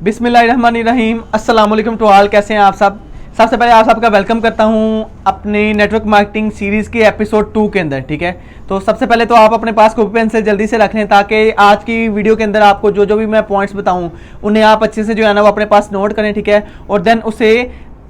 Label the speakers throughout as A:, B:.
A: बिस्मिल्लाहिर्रहमानिर्रहीम। अस्सलाम वालेकुम टू ऑल। कैसे हैं आप सब। सबसे पहले आप सबका वेलकम करता हूं अपनी नेटवर्क मार्केटिंग सीरीज़ के एपिसोड 2 के अंदर। ठीक है, तो सबसे पहले तो आप अपने पास कॉपी पेन से जल्दी से रख लें ताकि आज की वीडियो के अंदर आपको जो जो भी मैं पॉइंट्स बताऊं उन्हें आप अच्छे से जो है ना वो अपने पास नोट करें। ठीक है, और देन उसे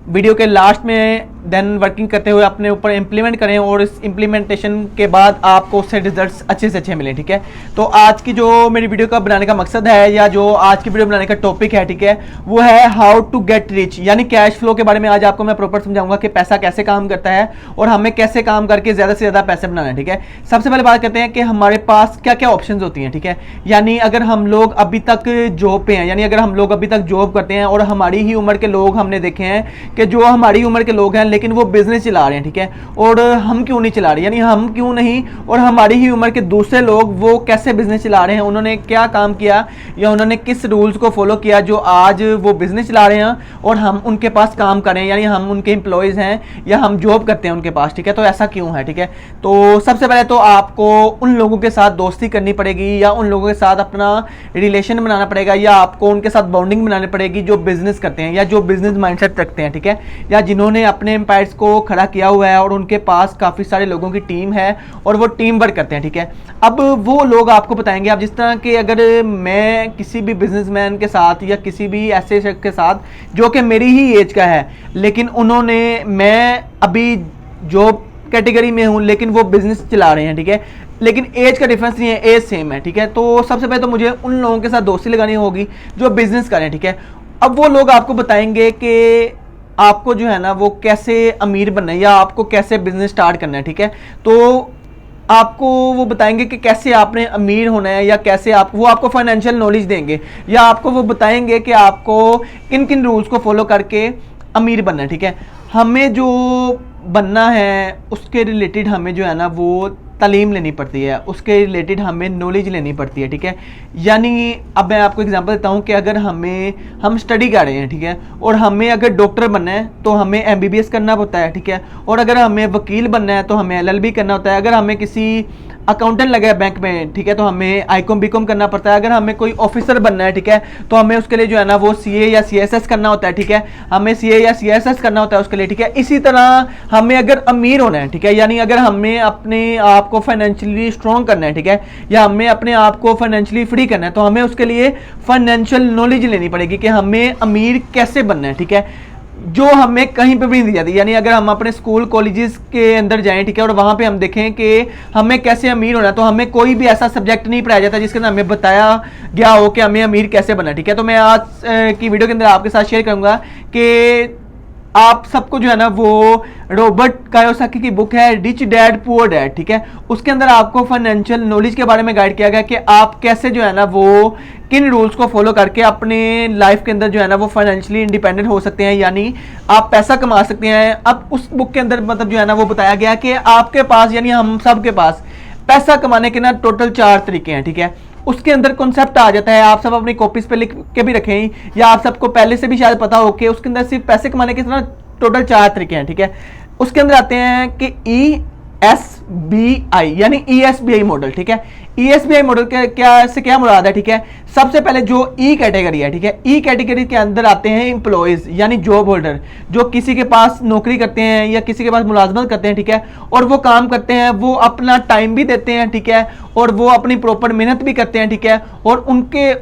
A: वीडियो के लास्ट में देन वर्किंग करते हुए अपने ऊपर इम्प्लीमेंट करें और इस इम्प्लीमेंटेशन के बाद आपको उससे रिजल्ट्स अच्छे से अच्छे मिलें। ठीक है, तो आज की जो मेरी वीडियो का बनाने का मकसद है या जो आज की वीडियो बनाने का टॉपिक है, ठीक है, वो है हाउ टू गेट रिच, यानी कैश फ्लो के बारे में आज आपको मैं प्रॉपर समझाऊंगा कि पैसा कैसे काम करता है और हमें कैसे काम करके ज़्यादा से ज़्यादा पैसे बनाना है। ठीक है, सबसे पहले बात करते हैं कि हमारे पास क्या क्या ऑप्शन होती हैं। ठीक है, यानी अगर हम लोग अभी तक जॉब पे हैं, यानी अगर हम लोग अभी तक जॉब करते हैं और हमारी ही उम्र के लोग हमने देखे हैं कि जो हमारी उम्र के लोग हैं लेकिन वो बिजनेस चला रहे हैं। ठीक है, और हम क्यों नहीं चला रहे, यानी हम क्यों नहीं और हमारी ही उम्र के दूसरे लोग वो कैसे बिजनेस चला रहे हैं, उन्होंने क्या काम किया या उन्होंने किस रूल्स को फॉलो किया जो आज वो बिजनेस चला रहे हैं और हम उनके पास काम करें, यानी हम उनके एम्प्लॉयज़ हैं या हम जॉब करते हैं उनके पास। ठीक है, तो ऐसा क्यों है। ठीक है, तो सबसे पहले तो आपको उन लोगों के साथ दोस्ती करनी पड़ेगी या उन लोगों के साथ अपना रिलेशन बनाना पड़ेगा या आपको उनके साथ बॉन्डिंग बनानी पड़ेगी जो बिजनेस करते हैं या जो बिजनेस माइंडसेट रखते हैं। ठीक है, या जिन्होंने अपने एम्पायर्स को खड़ा किया हुआ है और उनके पास काफ़ी सारे लोगों की टीम है और वो टीम वर्क करते हैं। ठीक है, अब वो लोग आपको बताएंगे, अब जिस तरह के अगर मैं किसी भी बिजनेसमैन के साथ या किसी भी ऐसे शख्स के साथ जो कि मेरी ही एज का है लेकिन उन्होंने, मैं अभी जॉब कैटेगरी में हूँ लेकिन वो बिजनेस चला रहे हैं। ठीक है, लेकिन एज का डिफरेंस नहीं है, एज सेम है। ठीक है, तो सबसे पहले तो मुझे उन लोगों के साथ दोस्ती लगानी होगी जो बिजनेस करें। ठीक है, अब वो लोग आपको बताएंगे कि आपको जो है ना वो कैसे अमीर बनना है या आपको कैसे बिजनेस स्टार्ट करना है। ठीक है, तो आपको वो बताएंगे कि कैसे आपने अमीर होना है या कैसे वो आपको फाइनेंशियल नॉलेज देंगे या आपको वो बताएंगे कि आपको किन किन रूल्स को फॉलो करके अमीर बनना है। ठीक है, हमें जो बनना है उसके रिलेटेड हमें जो है ना वो तालीम लेनी पड़ती है, उसके रिलेटेड हमें नॉलेज लेनी पड़ती है। ठीक है, यानी अब मैं आपको एग्जांपल देता हूँ कि अगर हम स्टडी कर रहे हैं, ठीक है, और हमें अगर डॉक्टर बनना है तो हमें एमबीबीएस करना होता है। ठीक है, और अगर हमें वकील बनना है तो हमें एलएलबी करना होता है। अगर हमें किसी अकाउंटेंट लगा है बैंक में, ठीक है, तो हमें आईकॉम बीकॉम करना पड़ता है। अगर हमें कोई ऑफिसर बनना है, ठीक है, तो हमें उसके लिए जो है ना वो सीए या सीएसएस करना होता है। ठीक है, हमें सीए या सीएसएस करना होता है उसके लिए। ठीक है, इसी तरह हमें अगर अमीर होना है, ठीक है, यानी अगर हमें अपने आप को फाइनेंशियली स्ट्रॉन्ग करना है, ठीक है, या हमें अपने आप को फाइनेंशियली फ्री करना है तो हमें उसके लिए फाइनेंशियल नॉलेज लेनी पड़ेगी कि हमें अमीर कैसे बनना है। ठीक है, जो हमें कहीं पे भी नहीं दी जाती, यानी अगर हम अपने स्कूल कॉलेजेस के अंदर जाएं, ठीक है, और वहाँ पे हम देखें कि हमें कैसे अमीर होना है तो हमें कोई भी ऐसा सब्जेक्ट नहीं पढ़ाया जाता जिसके अंदर हमें बताया गया हो कि हमें अमीर कैसे बनना है। ठीक है, तो मैं आज की वीडियो के अंदर आपके साथ शेयर करूँगा कि आप सबको जो है ना वो रॉबर्ट कायोसाकी की बुक है रिच डैड पुअर डैड, ठीक है, उसके अंदर आपको फाइनेंशियल नॉलेज के बारे में गाइड किया गया कि आप कैसे जो है ना वो किन रूल्स को फॉलो करके अपने लाइफ के अंदर जो है ना वो फाइनेंशियली इंडिपेंडेंट हो सकते हैं, यानी आप पैसा कमा सकते हैं। अब उस बुक के अंदर मतलब जो है ना वो बताया गया कि आपके पास यानी हम सब के पास पैसा कमाने के ना टोटल 4 तरीके हैं। ठीक है, उसके अंदर कॉन्सेप्ट आ जाता है, आप सब अपनी कॉपीज पे लिख के भी रखें या आप सबको पहले से भी शायद पता हो कि उसके अंदर सिर्फ पैसे कमाने के टोटल 4 तरीके हैं। ठीक है, उसके अंदर आते हैं कि ESBI यानी ESBI मॉडल। ठीक है, ESBI मॉडल के क्या मुराद है। ठीक है, सबसे पहले जो ई कैटेगरी है, ठीक है, ई कैटेगरी के अंदर आते हैं एम्प्लॉयज यानी जॉब होल्डर जो किसी के पास नौकरी करते हैं या किसी के पास मुलाजमत करते हैं। ठीक है, और वो काम करते हैं, वो अपना टाइम भी देते हैं। ठीक है, और वो अपनी प्रॉपर मेहनत भी करते हैं। ठीक है, और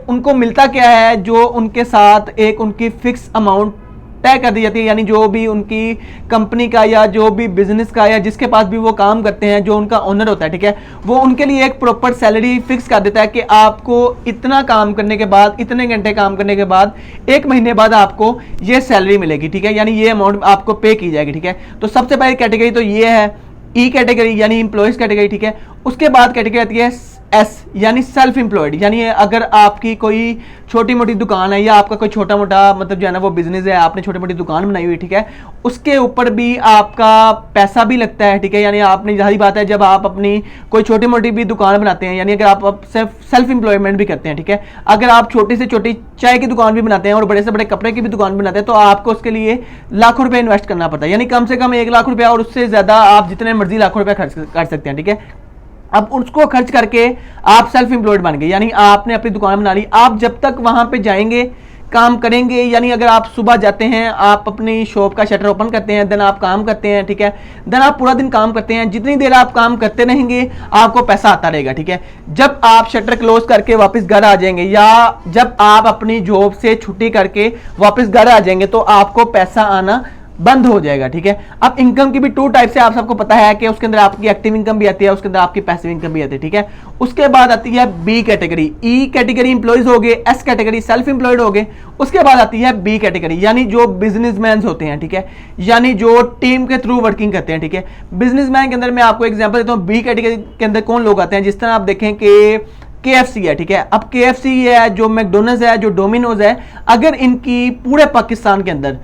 A: उनको मिलता क्या है, जो उनके साथ एक उनकी फिक्स अमाउंट तय कर दी जाती है, यानी जो भी उनकी कंपनी का या जो भी बिजनेस का या जिसके पास भी वो काम करते हैं जो उनका ओनर होता है, ठीक है, वो उनके लिए एक प्रॉपर सैलरी फिक्स कर देता है कि आपको इतना काम करने के बाद, इतने घंटे काम करने के बाद 1 महीने बाद आपको ये सैलरी मिलेगी। ठीक है, यानी ये अमाउंट आपको पे की जाएगी। ठीक है, तो सबसे पहली कैटेगरी तो ये है ई कैटेगरी यानी एम्प्लॉयज कैटेगरी। ठीक है, उसके बाद कैटेगरी आती है एस यानी सेल्फ एम्प्लॉयड, यानी अगर आपकी कोई छोटी मोटी दुकान है या आपका कोई छोटा मोटा मतलब जो है ना वो बिजनेस है, आपने छोटी मोटी दुकान बनाई हुई, ठीक है, उसके ऊपर भी आपका पैसा भी लगता है। ठीक है, यानी आपने जाहिर बात है जब आप अपनी कोई छोटी मोटी भी दुकान बनाते हैं, यानी अगर आप सेल्फ एम्प्लॉयमेंट भी करते हैं, ठीक है, अगर आप छोटी से छोटी चाय की दुकान भी बनाते हैं और बड़े से बड़े कपड़े की भी दुकान बनाते हैं तो आपको उसके लिए लाखों रुपए इन्वेस्ट करना पड़ता है, यानी कम से कम 1 लाख रुपया और उससे ज्यादा आप जितने मर्जी लाखों रुपया खर्च कर सकते हैं। ठीक है, अब उसको खर्च करके आप सेल्फ एम्प्लॉयड बन गए, यानी आपने अपनी दुकान बना ली। आप जब तक वहां पे जाएंगे काम करेंगे, यानी अगर आप सुबह जाते हैं, आप अपनी शॉप का शटर ओपन करते हैं, देन आप काम करते हैं, ठीक है, देन आप पूरा दिन काम करते हैं, जितनी देर आप काम करते रहेंगे आपको पैसा आता रहेगा, ठीक है। जब आप शटर क्लोज करके वापस घर आ जाएंगे या जब आप अपनी जॉब से छुट्टी करके वापस घर आ जाएंगे तो आपको पैसा आना बंद हो जाएगा, ठीक है। अब इनकम की भी टू टाइप से आप सबको पता है कि उसके अंदर आपकी एक्टिव इनकम भी आती है, उसके अंदर आपकी पैसिव इनकम भी आती है, ठीक है। उसके बाद आती है B category, E category employees हो गए, एस कैटेगरी सेल्फ एम्प्लॉयड हो गए, उसके बाद आती है बी कैटेगरी यानी जो बिजनेसमैन होते हैं, ठीक है, यानी जो टीम के थ्रू वर्किंग करते हैं, ठीक है। बिजनेसमैन के अंदर मैं आपको एग्जांपल देता हूं, बी कैटेगरी के अंदर कौन लोग आते हैं, जिस तरह आप देखें कि KFC है, ठीक है। अब KFC है, जो मैकडोनल्ड्स है, जो डोमिनोज है, अगर इनकी पूरे पाकिस्तान के अंदर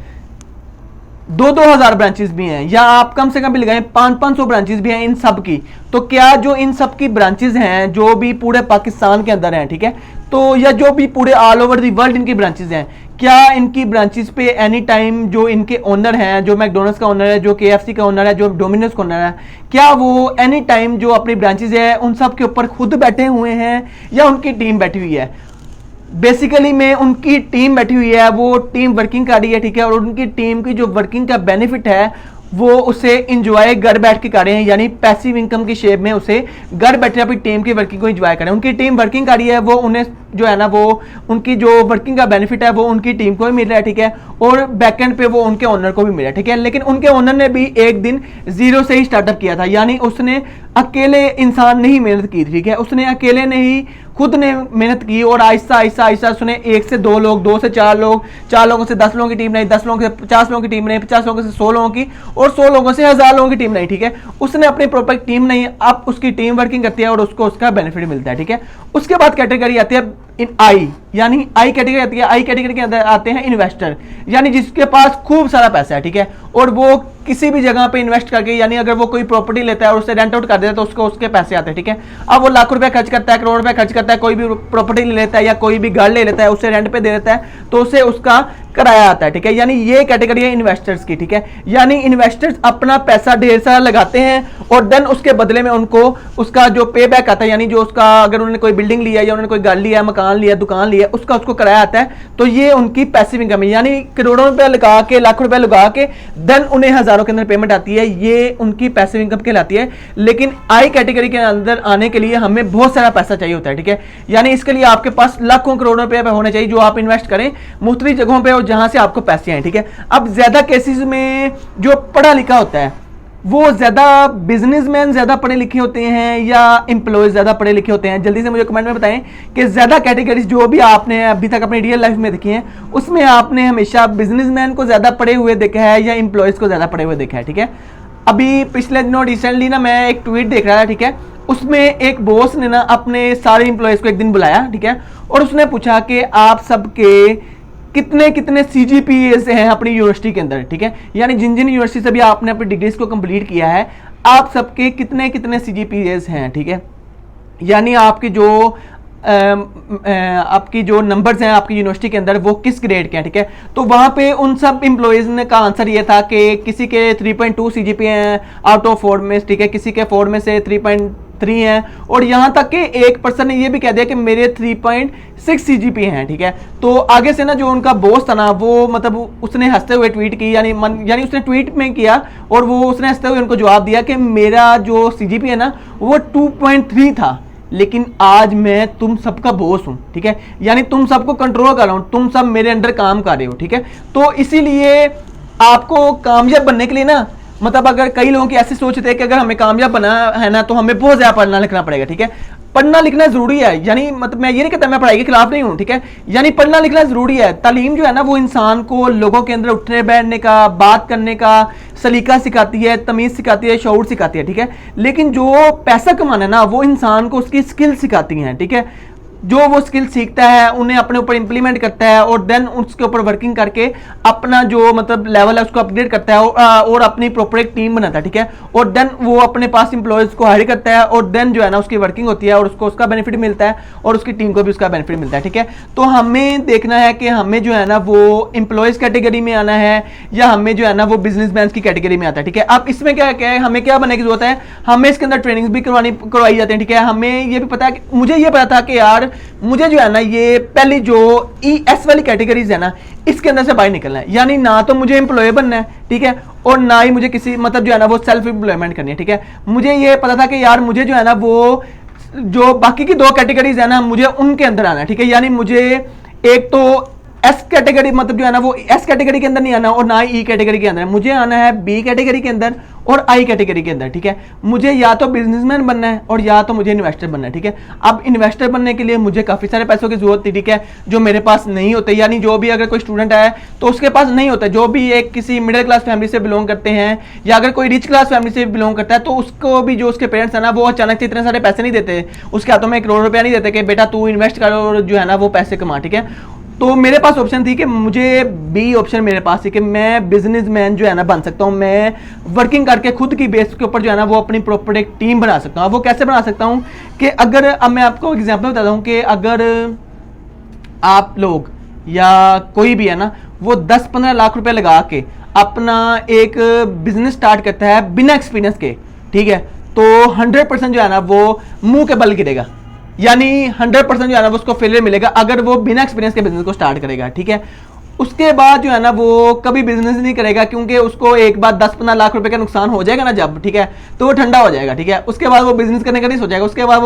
A: 2-2 हज़ार ब्रांचेस भी हैं या आप कम से कम भी लगाएं 500-500 ब्रांचेस भी हैं इन सब की, तो क्या जो इन सब की ब्रांचेस हैं जो भी पूरे पाकिस्तान के अंदर हैं, ठीक है, तो या जो भी पूरे ऑल ओवर दी वर्ल्ड इनकी ब्रांचेस हैं, क्या इनकी ब्रांचेस पे एनी टाइम जो इनके ओनर हैं, जो मैकडोनल्ड्स का ओनर है, जो KFC का ओनर है, जो डोमिनोज का ओनर है, क्या वो एनी टाइम जो अपनी ब्रांचेस है उन सब के ऊपर खुद बैठे हुए हैं या उनकी टीम बैठी हुई है? बेसिकली में उनकी टीम बैठी हुई है, वो टीम वर्किंग कर रही है, ठीक है, और उनकी टीम की जो वर्किंग का बेनिफिट है वो उसे इंजॉय घर बैठ के कर रहे हैं, यानी पैसिव इनकम की शेप में उसे घर बैठे अपनी टीम की वर्किंग को इंजॉय करें। उनकी टीम वर्किंग कर रही है, वो उन्हें जो है ना वो उनकी जो वर्किंग का बेनिफिट है वो उनकी टीम को भी मिल रहा है, ठीक है, और बैकएंड पे वो उनके ओनर को भी मिल रहा है, ठीक है। लेकिन उनके ओनर ने भी एक दिन जीरो से ही स्टार्टअप किया था, यानी उसने अकेले इंसान नहीं मेहनत की थी, ठीक है, उसने अकेले ने ही खुद ने मेहनत की और आहिस्ता आहिस्ता आहिस्ता उसने 1 से 2 लोग, 2 से 4 लोग, 4 लोगों से 10 लोगों की टीम नहीं, 10 लोगों से 50 लोगों की टीम नहीं, 50 लोगों से 100 लोगों की और 100 लोगों से 1000 लोगों की टीम नहीं, ठीक है। उसने अपनी प्रॉपर टीम नहीं, अब उसकी टीम वर्किंग करती है और उसको उसका बेनिफिट मिलता है, ठीक है। उसके बाद कैटेगरी आती है इन आई, यानी आई कैटेगरी आती है। आई कैटेगरी के अंदर आते हैं इन्वेस्टर, यानी जिसके पास खूब सारा पैसा है, ठीक है, और वो किसी भी जगह पे इन्वेस्ट करके, यानी अगर वो कोई प्रॉपर्टी लेता है और उसे रेंट आउट कर देता है तो उसको उसके पैसे आते हैं, ठीक है। अब वो लाख रुपए खर्च करता है, करोड़ रुपए खर्च करता है, कोई भी प्रॉपर्टी ले लेता है या कोई भी घर ले लेता है, उसे रेंट पे दे देता है तो उसे उसका किराया आता है, ठीक है। यानी ये कैटेगरी है इन्वेस्टर्स की, ठीक है। यानी इन्वेस्टर्स अपना पैसा ढेर सारा लगाते हैं और देन उसके बदले में उनको उसका जो पे बैक आता है, यानी जो उसका अगर उन्होंने कोई बिल्डिंग लिया या उन्होंने कोई घर लिया, मकान लिया, दुकान लिया, उसका उसको किराया आता है, तो ये उनकी पैसिव इनकम है। यानी करोड़ों रुपए लगा के, लाख रुपए लगा के देन उन्हें हजारों के अंदर पेमेंट आती है, ये उनकी पैसिव इनकम कहलाती है। लेकिन आई कैटेगरी के अंदर आने के लिए हमें बहुत सारा पैसा चाहिए होता है, ठीक है। यानी इसके लिए आपके पास लाखों करोड़ों रुपए होने चाहिए जो आप इन्वेस्ट करें मुख्तलिफ जगहों पे और जहां से आपको पैसे आए, ठीक है। अब ज्यादा केसेस में जो पढ़ा लिखा होता है वो ज्यादा बिजनेसमैन ज्यादा पढ़े लिखे होते हैं या एम्प्लॉयज ज्यादा पढ़े लिखे होते हैं? जल्दी से मुझे कमेंट में बताएं कि ज्यादा कैटेगरीज जो भी आपने अभी तक अपनी रियल लाइफ में देखी हैं उसमें आपने हमेशा बिजनेसमैन को ज्यादा पढ़े हुए देखा है या एम्प्लॉयज को ज्यादा पढ़े हुए देखा है, ठीक है। अभी पिछले दिनों रिसेंटली ना मैं एक ट्वीट देख रहा था, ठीक है, उसमें एक बॉस ने ना अपने सारे एम्प्लॉयज को एक दिन बुलाया, ठीक है, और उसने पूछा कि आप सबके कितने कितने CGPA से हैं अपनी यूनिवर्सिटी के अंदर, ठीक है, यानी जिन जिन यूनिवर्सिटी से भी आपने अपनी डिग्रीज को कंप्लीट किया है आप सबके कितने कितने CGPAs हैं, ठीक है। यानी आपकी जो नंबर्स हैं आपकी यूनिवर्सिटी के अंदर वो किस ग्रेड के हैं, ठीक है। तो वहां पे उन सब एम्प्लॉयज ने का आंसर ये था कि किसी के 3.2 CGPA हैं आउट ऑफ 4 में, ठीक है, किसी के 4 में से 3.3 हैं और यहां तक कि एक पर्सन ने ये भी कह दिया कि मेरे 3.6 CGPA हैं, ठीक है। तो आगे से ना जो उनका बॉस था ना वो मतलब उसने हंसते हुए ट्वीट की, यानी उसने ट्वीट में किया और वो उसने हंसते हुए उनको जवाब दिया कि मेरा जो CGPA है ना वो 2.3 था, लेकिन आज मैं तुम सबका बॉस हूं, ठीक है, यानी तुम सबको कंट्रोल कर रहा हूं, तुम सब मेरे अंडर काम कर रहे हो, ठीक है। तो इसीलिए आपको कामयाब बनने के लिए ना, मतलब अगर कई लोगों की ऐसी सोच होती है कि अगर हमें कामयाब बनना है ना तो हमें बहुत ज्यादा पढ़ना लिखना पड़ेगा, ठीक है। पढ़ना लिखना जरूरी है, यानी मतलब मैं ये नहीं कहता मैं पढ़ाई के खिलाफ नहीं हूं, ठीक है, यानी पढ़ना लिखना जरूरी है। तालीम जो है ना वो इंसान को लोगों के अंदर उठने बैठने का, बात करने का सलीका सिखाती है, तमीज सिखाती है, शऊर सिखाती है, ठीक है। लेकिन जो पैसा कमाना है ना वो इंसान को उसकी स्किल सिखाती है, ठीक है। जो वो स्किल सीखता है उन्हें अपने ऊपर इंप्लीमेंट करता है और देन उसके ऊपर वर्किंग करके अपना जो मतलब लेवल है उसको अपग्रेड करता है और अपनी प्रॉपर एक टीम बनाता है, ठीक है, और देन वो अपने पास इंप्लॉयज को हायर करता है और देन जो है ना उसकी वर्किंग होती है और उसको उसका बेनिफिट मिलता है और उसकी टीम को भी उसका बेनिफिट मिलता है, ठीक है। तो हमें देखना है कि हमें जो है ना वो इंप्लॉयज कैटेगरी में आना है या हमें जो है ना वो बिजनेसमैन की कैटेगरी में आता है, ठीक है। अब इसमें क्या है, हमें क्या बनने की जरूरत है, हमें इसके अंदर ट्रेनिंग्स भी करवाई जाती है, ठीक है। हमें ये भी पता है, मुझे ये पता था कि यार और मुझे जो है ना ये पहली जो ES वाली कैटेगरीज है ना इसके अंदर से बाहर निकलना है। यानी ना तो मुझे एम्प्लॉय बनना है, ठीक है, और ना ही मुझे किसी मतलब जो है ना वो सेल्फ एम्प्लॉयमेंट करनी है, ठीक है। मुझे ये पता था कि यार मुझे जो है ना वो जो बाकी की दो कैटेगरीज है ना मुझे उनके अंदर आना है, ठीक है। यानी मुझे एक तो एस कैटेगरी मतलब जो है ना वो एस कैटेगरी के अंदर नहीं आना और ना ही ई कैटेगरी के अंदर, मुझे आना है बी कैटेगरी के अंदर और आई कैटेगरी के अंदर, ठीक है। मुझे या तो बिजनेसमैन बनना है और या तो मुझे इन्वेस्टर बनना है, ठीक है। अब इन्वेस्टर बनने के लिए मुझे काफी सारे पैसों की जरूरत थी, ठीक है, जो मेरे पास नहीं होते। यानी जो भी अगर कोई स्टूडेंट है तो उसके पास नहीं होता, जो भी एक किसी मिडिल क्लास फैमिली से बिलोंग करते हैं या अगर कोई रिच क्लास फैमिली से बिलोंग करता है तो उसको भी जो उसके पेरेंट्स है ना वो अचानक से इतने सारे पैसे नहीं देते, उसके हाथों में 1 करोड़ रुपया नहीं देते कि बेटा तू इन्वेस्ट करो और जो है ना वो पैसे कमा, ठीक है। तो मेरे पास ऑप्शन थी कि मुझे बी ऑप्शन मेरे पास थी कि मैं बिजनेसमैन जो है ना बन सकता हूं, मैं वर्किंग करके खुद की बेस के ऊपर जो है ना वो अपनी प्रॉपर एक टीम बना सकता हूं। अब वो कैसे बना सकता हूं कि अगर अब मैं आपको एग्जांपल बताता हूं कि अगर आप लोग या कोई भी है ना वो 10-15 लाख रुपए लगा के अपना एक बिजनेस स्टार्ट करता है बिना एक्सपीरियंस के, ठीक है, तो 100% जो है ना वो मुंह के बल गिरेगा। यानी 100% जो है ना उसको फेलियर मिलेगा अगर वो बिना एक्सपीरियंस के बिजनेस को स्टार्ट करेगा, ठीक है। उसके बाद जो है ना वो कभी बिजनेस नहीं करेगा क्योंकि उसको एक बार 10-15 लाख रुपए का नुकसान हो जाएगा ना जब, ठीक है, तो वो ठंडा हो जाएगा, ठीक है। उसके बाद वो बिजनेस करने का नहीं सोचेगा, उसके बाद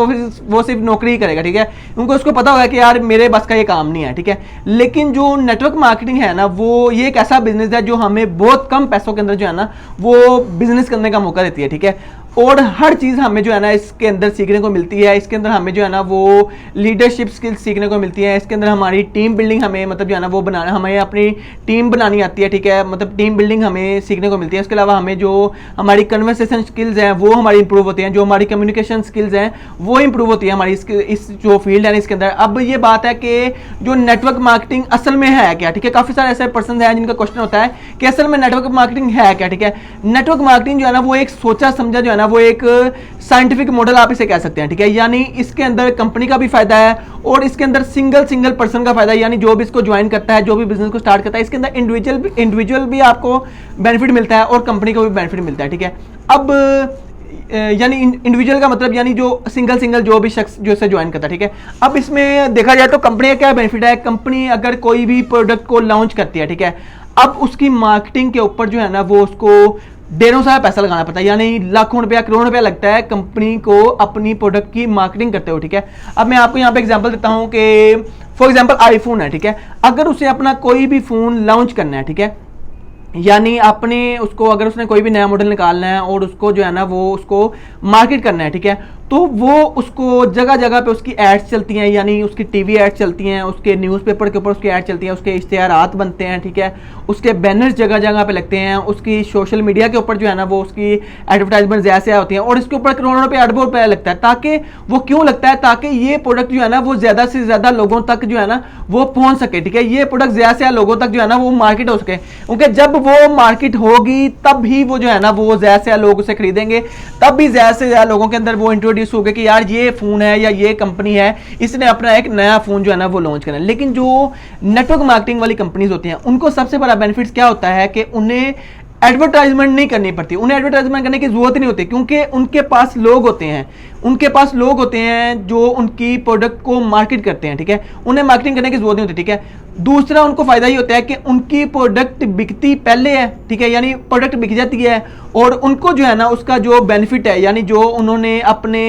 A: वो सिर्फ नौकरी ही करेगा, ठीक है, क्योंकि उसको पता होगा कि यार मेरे बस का ये काम नहीं है, ठीक है। लेकिन जो नेटवर्क मार्केटिंग है ना वो ये एक ऐसा बिजनेस है जो हमें बहुत कम पैसों के अंदर जो है ना वो बिजनेस करने का मौका देती है, ठीक है। और हर चीज़ हमें जो है ना इसके अंदर सीखने को मिलती है। इसके अंदर हमें जो है ना वो लीडरशिप स्किल्स सीखने को मिलती है। इसके अंदर हमारी टीम बिल्डिंग हमें मतलब जो है ना वो बनाना, हमें अपनी टीम बनानी आती है, ठीक है, मतलब टीम बिल्डिंग हमें सीखने को मिलती है। इसके अलावा हमें जो हमारी कन्वर्सेशन स्किल्स हैं वो हमारी इंप्रूव होती हैं, जो हमारी कम्युनिकेशन स्किल्स हैं वो इंप्रूव होती है हमारी इस जो फील्ड है इसके अंदर। अब ये बात है कि जो नेटवर्क मार्केटिंग असल में है क्या, ठीक है। काफ़ी सारे ऐसे पर्सन हैं जिनका क्वेश्चन होता है कि असल में नेटवर्क मार्केटिंग है क्या, ठीक है। नेटवर्क मार्केटिंग जो है ना वो एक सोचा समझा जो है वो एक साइंटिफिक मॉडल आप इसे कह सकते हैं, ठीक है। यानी इसके अंदर कंपनी का भी फायदा है और इसके अंदर सिंगल पर्सन का फायदा है। यानी जो भी इसको ज्वाइन करता है, जो भी बिजनेस को स्टार्ट करता है, इसके अंदर इंडिविजुअल भी आपको बेनिफिट मिलता है और कंपनी को भी बेनिफिट मिलता है, ठीक है। अब यानी इंडिविजुअल का मतलब यानी जो सिंगल जो भी शख्स जो इसे ज्वाइन करता है, ठीक है। अब इसमें देखा जाए तो कंपनी का क्या बेनिफिट है। कंपनी अगर कोई भी प्रोडक्ट को लॉन्च करती है, ठीक है, अब उसकी मार्केटिंग के ऊपर जो है ना वो उसको ढेरों सारा पैसा लगाना पड़ता है, यानी लाखों रुपया करोड़ रुपया लगता है कंपनी को अपनी प्रोडक्ट की मार्केटिंग करते हो, ठीक है। अब मैं आपको यहाँ पे एग्जांपल देता हूँ कि फॉर एग्जांपल आईफोन है, ठीक है। अगर उसे अपना कोई भी फोन लॉन्च करना है, ठीक है, यानी अपने उसको अगर उसने कोई भी नया मॉडल निकालना है और उसको जो है ना वो उसको मार्केट करना है, ठीक है, तो वो उसको जगह जगह पे उसकी एड्स चलती हैं, यानी उसकी टीवी एड्स चलती हैं, उसके न्यूज़पेपर के ऊपर उसकी एड चलती हैं, उसके इश्तिहारात बनते हैं, ठीक है, उसके बैनर्स जगह जगह पे लगते हैं, उसकी सोशल मीडिया के ऊपर जो है ना वो उसकी एडवर्टाइजमेंट जैसे होती हैं और इसके ऊपर करोड़ों रुपये अरबों रुपया लगता है। ताकि वो क्यों लगता है, ताकि ये प्रोडक्ट जो है ना वो ज़्यादा से ज़्यादा लोगों तक जो है ना वो पहुँच सके, ठीक है। ये प्रोडक्ट ज़्यादा से ज़्यादा लोगों तक जो है ना वो मार्केट हो सके, क्योंकि जब वो मार्केट होगी तब ही वो जो है ना वो ज़्यादा से ज़्यादा लोग उसे खरीदेंगे, तब भी ज़्यादा से ज़्यादा लोगों के अंदर वो इंट्रोड्यूस हो गए कि यार ये फोन है या ये कंपनी है, इसने अपना एक नया फोन जो है ना वो लॉन्च करना है। लेकिन जो नेटवर्क मार्केटिंग वाली कंपनीज होती हैं उनको सबसे बड़ा बेनिफिट क्या होता है कि उन्हें एडवर्टाइजमेंट नहीं करनी पड़ती, उन्हें एडवर्टाइजमेंट करने की जरूरत नहीं होती, क्योंकि उनके पास लोग होते हैं जो उनकी प्रोडक्ट को मार्केट करते हैं, ठीक है। उन्हें मार्केटिंग करने की जरूरत नहीं होती, ठीक है। दूसरा उनको फायदा ये होता है कि उनकी प्रोडक्ट बिकती पहले है, ठीक है, यानी प्रोडक्ट बिक जाती है और उनको जो है ना उसका जो बेनिफिट है, यानी जो उन्होंने अपने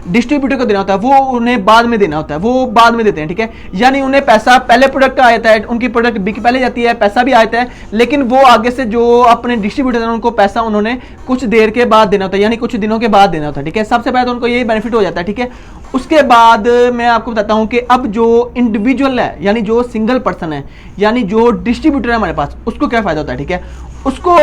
A: डिस्ट्रीब्यूटर को देना होता है वो उन्हें बाद में देना होता है, वो बाद में देते हैं, ठीक है। यानी उन्हें पैसा पहले प्रोडक्ट का आता है, उनकी प्रोडक्ट बिक पहले जाती है, पैसा भी आता है, लेकिन वो आगे से जो अपने डिस्ट्रीब्यूटर हैं उनको पैसा उन्होंने कुछ देर के बाद देना होता है, यानी कुछ दिनों के बाद देना होता है, ठीक है। सबसे पहले तो उनको ये बेनिफिट हो जाता है, ठीक है। उसके बाद मैं आपको बताता हूं कि अब जो इंडिविजुअल है, यानी जो सिंगल पर्सन है, यानी जो डिस्ट्रीब्यूटर है हमारे पास, उसको क्या फायदा होता है, ठीक है। उसको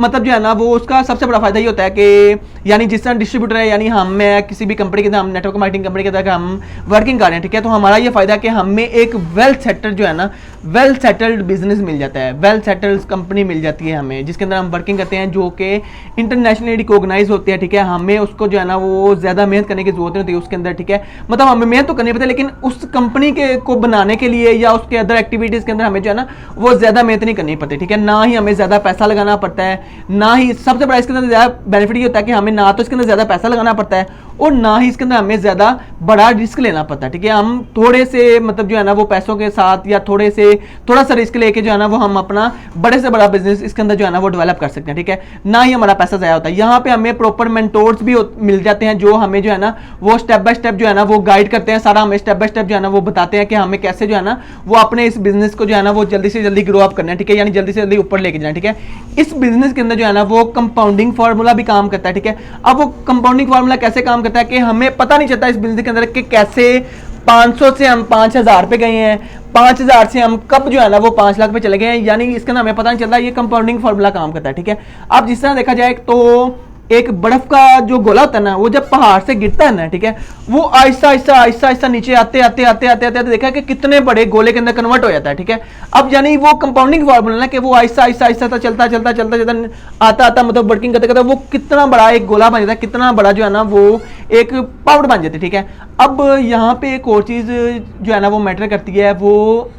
A: मतलब जो है ना वो उसका सबसे बड़ा फायदा ये होता है कि यानी जिस तरह डिस्ट्रीब्यूटर है, यानी हम मैं किसी भी कंपनी के अंदर, हम नेटवर्क मार्केटिंग कंपनी के अंदर हम वर्किंग कर रहे हैं, ठीक है, तो हमारा ये फायदा है कि हमें एक वेल्थ सेक्टर जो है ना वेल सेटल्ड बिजनेस मिल जाता है, वेल सेटल्ड कंपनी मिल जाती है हमें, जिसके अंदर हम वर्किंग करते हैं, जो कि इंटरनेशनली रिकॉग्नाइज होती है, ठीक है। हमें उसको जो है ना वो ज़्यादा मेहनत करने की जरूरत नहीं होती है उसके अंदर, ठीक है। मतलब हमें मेहनत तो करनी पड़ती है, लेकिन उस कंपनी के को बनाने के लिए या उसके अदर एक्टिविटीज़ के अंदर हमें जो है ना वो ज़्यादा मेहनत नहीं करनी पड़ती, ठीक है। ना ही हमें ज़्यादा पैसा लगाना पड़ता है, ना ही सबसे बड़ा इसके अंदर ज़्यादा बेनिफिट ये होता है कि हमें ना तो इसके अंदर ज़्यादा पैसा लगाना पड़ता है और ना ही इसके अंदर हमें ज़्यादा बड़ा रिस्क लेना पड़ता है, ठीक है। हम थोड़े से मतलब जो है ना वो पैसों के साथ या थोड़ा सा रिस्क लेके जो है ना वो हम अपना बड़े से बड़ा बिजनेस इसके अंदर जो है ना वो डेवलप कर सकते हैं, ठीक है। ना ही हमारा पैसा ज़ाया होता है। यहाँ पे हमें प्रॉपर मेंटोर्स भी मिल जाते हैं जो हमें जो है ना वो स्टेप बाय स्टेप जो है ना वो गाइड करते हैं, सारा हमें स्टेप बाय स्टेप जो है ना वो बताते हैं कि हमें कैसे जो है ना वो अपने इस बिजनेस को जो है ना वो जल्दी से जल्दी ग्रो अप करना है, ठीक है, यानी जल्दी से जल्दी ऊपर लेके जाना, ठीक है। इस बिजनेस के अंदर जो है ना वो कंपाउंडिंग फार्मूला भी काम करता है, ठीक है। अब वो कंपाउंडिंग फार्मूला कैसे काम करता है कि हमें पता नहीं चलता इस बिजनेस के अंदर कि कैसे 500 से हम 5000 पे गए हैं, 5000 से हम कब जो है ना वो 5 लाख पे चले गए हैं, यानी इसके अंदर हमें पता नहीं चलता। ये कंपाउंडिंग फार्मूला काम करता है, ठीक है। अब जिस तरह देखा जाए तो एक बर्फ का जो गोला होता है ना वो जब पहाड़ से गिरता है ना, ठीक है, वो आहिस्ता आहिस्ता आहिस्ता आहिस्ता नीचे आते आते आते आते आते देखा कि कितने बड़े गोले के अंदर कन्वर्ट हो जाता है, ठीक है। अब यानी वो कंपाउंडिंग फार्मूला ना कि वो आहिस्ता आहिस्ता आहिस्ता चलता चलता चलता चलता आता आता मतलब वर्किंग करते करते वो कितना बड़ा एक गोला बन जाता है, कितना बड़ा जो है ना वो एक पाउडर बन जाती है, ठीक है। अब यहाँ पे एक और चीज जो है ना वो मैटर करती है, वो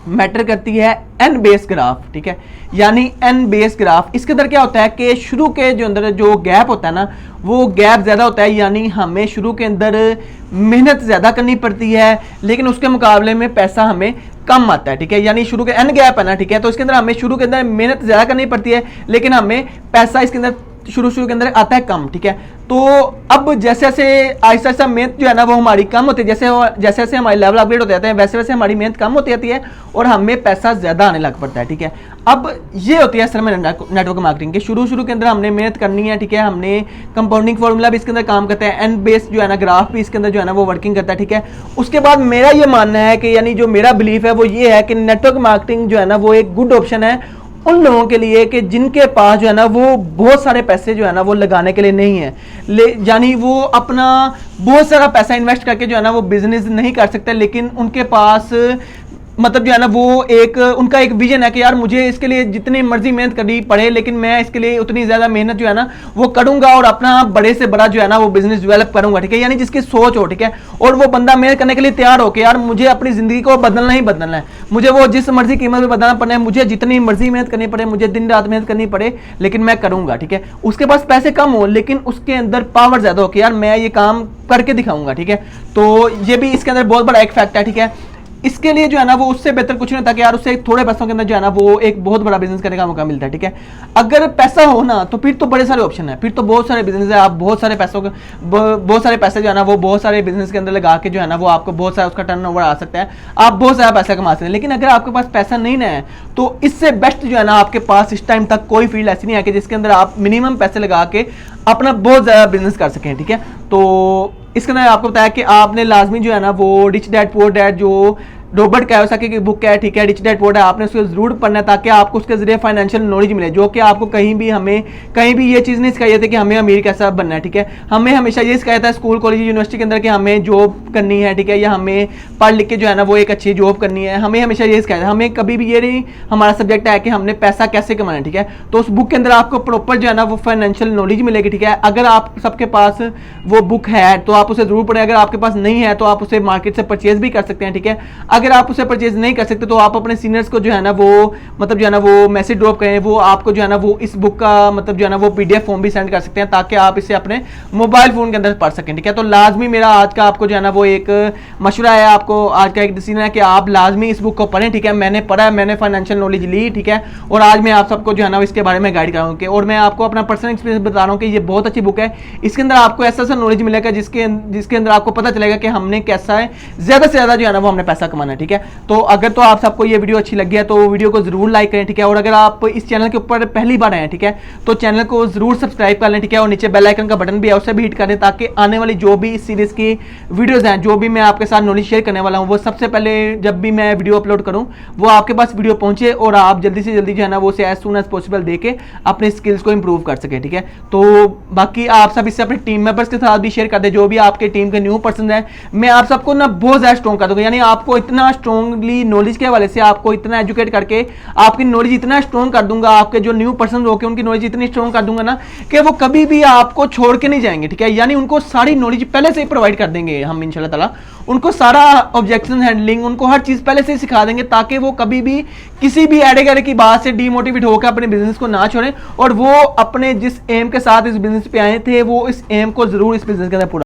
A: मैटर करती है एन बेस ग्राफ, ठीक है, यानी एन बेस ग्राफ। इसके अंदर क्या होता है कि शुरू के जो अंदर जो गैप होता है ना वो गैप ज्यादा होता है, यानी हमें शुरू के अंदर मेहनत ज्यादा करनी पड़ती है, लेकिन उसके मुकाबले में पैसा हमें कम आता है, ठीक है। यानी शुरू के एन गैप है ना, ठीक है, तो इसके अंदर हमें शुरू के अंदर मेहनत ज्यादा करनी पड़ती है, लेकिन हमें पैसा इसके अंदर शुरू के अंदर आता है कम, ठीक है। तो अब जैसे जैसे आहिस्ता आहिस्ता मेहनत जो है ना वो हमारी कम होती है, जैसे जैसे हमारे लेवल अपग्रेड होते जाते हैं वैसे वैसे हमारी मेहनत कम होती जाती है और हमें पैसा ज्यादा आने लग पड़ता है, ठीक है। अब ये होती है असल में नेटवर्क मार्केटिंग के शुरू के अंदर हमने मेहनत करनी है, ठीक है। हमने कंपाउंडिंग फॉर्मूला भी इसके अंदर काम करता है, एन बेस जो है ना ग्राफ भी इसके अंदर जो है ना वो वर्किंग करता है, ठीक है। उसके बाद मेरा ये मानना है कि यानी जो मेरा बिलीफ है वो ये है कि नेटवर्क मार्केटिंग जो है ना वो एक गुड ऑप्शन है उन लोगों के लिए कि जिनके पास जो है ना वो बहुत सारे पैसे जो है ना वो लगाने के लिए नहीं है, यानी वो अपना बहुत सारा पैसा इन्वेस्ट करके जो है ना वो बिजनेस नहीं कर सकते, लेकिन उनके पास मतलब जो है ना वो एक उनका एक विजन है कि यार मुझे इसके लिए जितनी मर्जी मेहनत करनी पड़े लेकिन मैं इसके लिए उतनी ज्यादा मेहनत जो है ना वो करूंगा और अपना बड़े से बड़ा जो है ना वो बिजनेस डेवलप करूंगा, ठीक है। यानी जिसकी सोच हो, ठीक है, और वो बंदा मेहनत करने के लिए तैयार हो कि यार मुझे अपनी जिंदगी को बदलना ही बदलना है, मुझे वो जिस मर्जी कीमत में बदलना पड़ना है, मुझे जितनी मर्जी मेहनत करनी पड़े, मुझे दिन रात मेहनत करनी पड़े, लेकिन मैं करूंगा, ठीक है। उसके पास पैसे कम हो लेकिन उसके अंदर पावर ज्यादा हो कि यार मैं ये काम करके दिखाऊंगा, ठीक है। तो ये भी इसके अंदर बहुत बड़ा एक फैक्ट है, ठीक है। इसके लिए जो है ना वो उससे बेहतर कुछ नहीं होता कि यार उससे थोड़े पैसों के अंदर जो है ना वो एक बहुत बड़ा बिजनेस करने का मौका मिलता है, ठीक है। अगर पैसा हो ना तो फिर तो बड़े सारे ऑप्शन है, फिर तो बहुत सारे बिजनेस है, आप बहुत सारे पैसे जो है ना वो बहुत सारे बिजनेस के अंदर लगा के जो है ना वो आपको बहुत सारा उसका टर्नओवर आ सकता है, आप बहुत सारा पैसा कमा सकते हैं। लेकिन अगर आपके पास पैसा नहीं ना है तो इससे बेस्ट जो है ना आपके पास इस टाइम तक कोई फील्ड ऐसी नहीं है कि जिसके अंदर आप मिनिमम पैसे लगा के अपना बहुत ज्यादा बिजनेस कर सकें, ठीक है। तो इसके अंदर आपको बताया कि आपने लाजमी जो है ना वो रिच डैड पुअर डैड जो रॉबर्ट कियोसाकी की बुक है, ठीक है, रिच डैड पुअर डैड, आपने उसको जरूर पढ़ना है ताकि आपको उसके जरिए फाइनेंशियल नॉलेज मिले, जो कि आपको कहीं भी ये चीज़ नहीं सिखाई जाती कि हमें अमीर कैसा बनना है, ठीक है। हमें हमेशा ये सिखाया जाता है स्कूल कॉलेज यूनिवर्सिटी के अंदर कि हमें जॉब करनी है, ठीक है, या हमें पढ़ लिख के जो है ना वो एक अच्छी जॉब करनी है, हमें हमेशा ये सिखाया जाता है। हमें कभी भी ये नहीं हमारा सब्जेक्ट है कि हमने पैसा कैसे कमाना है, ठीक है। तो उस बुक के अंदर आपको प्रॉपर जो है ना वो फाइनेंशियल नॉलेज मिलेगी, ठीक है। अगर आप सबके पास वो बुक है तो आप उसे जरूर पढ़ें, अगर आपके पास नहीं है तो आप उसे मार्केट से परचेज भी कर सकते हैं, ठीक है। अगर आप उसे परचेज नहीं कर सकते तो आप अपने सीनियर्स को जो है ना वो मतलब जो है ना वो मैसेज ड्रॉप करें, वो आपको जो है ना वो इस बुक का मतलब जो है ना वो पीडीएफ फॉर्म भी सेंड कर सकते हैं ताकि आप इसे अपने मोबाइल फोन के अंदर पढ़ सकें, ठीक है। तो लाजमी मेरा आज का आपको जो है ना वो एक मशवरा है, आपको आज का एक डिसीजन है कि आप लाजमी इस बुक को पढ़ें, ठीक है। मैंने पढ़ा, मैंने फाइनेंशियल नॉलेज ली, ठीक है, और आज मैं आप सबको जो है ना इसके बारे में गाइड कराऊंगा और मैं आपको अपना पर्सनल एक्सपीरियंस बता रहा हूँ कि ये बहुत अच्छी बुक है। इसके अंदर आपको ऐसा ऐसा नॉलेज मिलेगा जिसके अंदर आपको पता चलेगा कि हमने कैसा है ज्यादा से ज्यादा जो है ना वो हमने पैसा कमाना है, ठीक है। तो अगर तो आप सबको ये वीडियो अच्छी लगी है तो वीडियो को जरूर लाइक करें, ठीक है। और अगर आप इस चैनल के ऊपर पहली बार आए हैं, ठीक है, तो चैनल को जरूर सब्सक्राइब कर लें, ठीक है, और नीचे बेल आइकन का बटन भी है उसे भी हिट कर दें ताकि आने वाली जो भी इस सीरीज की वीडियोस हैं, जो भी मैं आपके साथ नॉलेज शेयर करने वाला हूं, वो सबसे पहले जब भी मैं वीडियो अपलोड करूं वो आपके पास वीडियो पहुंचे और आप जल्दी से जल्दी जो है ना वो एज सून एज पॉसिबल देके अपने स्किल्स को इंप्रूव कर सके, ठीक है। तो बाकी आप सब इससे अपने टीम मेंबर्स के साथ भी शेयर कर दें, जो भी आपके टीम के न्यू पर्सन है, मैं आप सबको ना बहुत ज्यादा स्ट्रॉन्ग कर दूंगा, यानी आपको इतना इतना स्ट्रॉन्गली नॉलेज के हवाले से आपको इतना एजुकेट करके आपकी नॉलेज इतना स्ट्रॉन्ग कर दूंगा, आपके जो न्यू पर्सन होकर उनकी नॉलेज इतनी स्ट्रॉन्ग कर दूंगा ना कि वो कभी भी आपको छोड़ के नहीं जाएंगे, ठीक है। यानी उनको सारी नॉलेज पहले से ही प्रोवाइड कर देंगे हम इंशाल्लाह ताला, उनको सारा ऑब्जेक्शन हैंडलिंग, उनको हर चीज पहले से ही सिखा देंगे ताकि वो कभी भी किसी भी एडे गरे की बात से डीमोटिवेट होकर अपने बिजनेस को ना छोड़ें और वो अपने जिस एम के साथ इस बिजनेस पे आए थे वो इस एम को जरूर इस बिजनेस के अंदर पूरा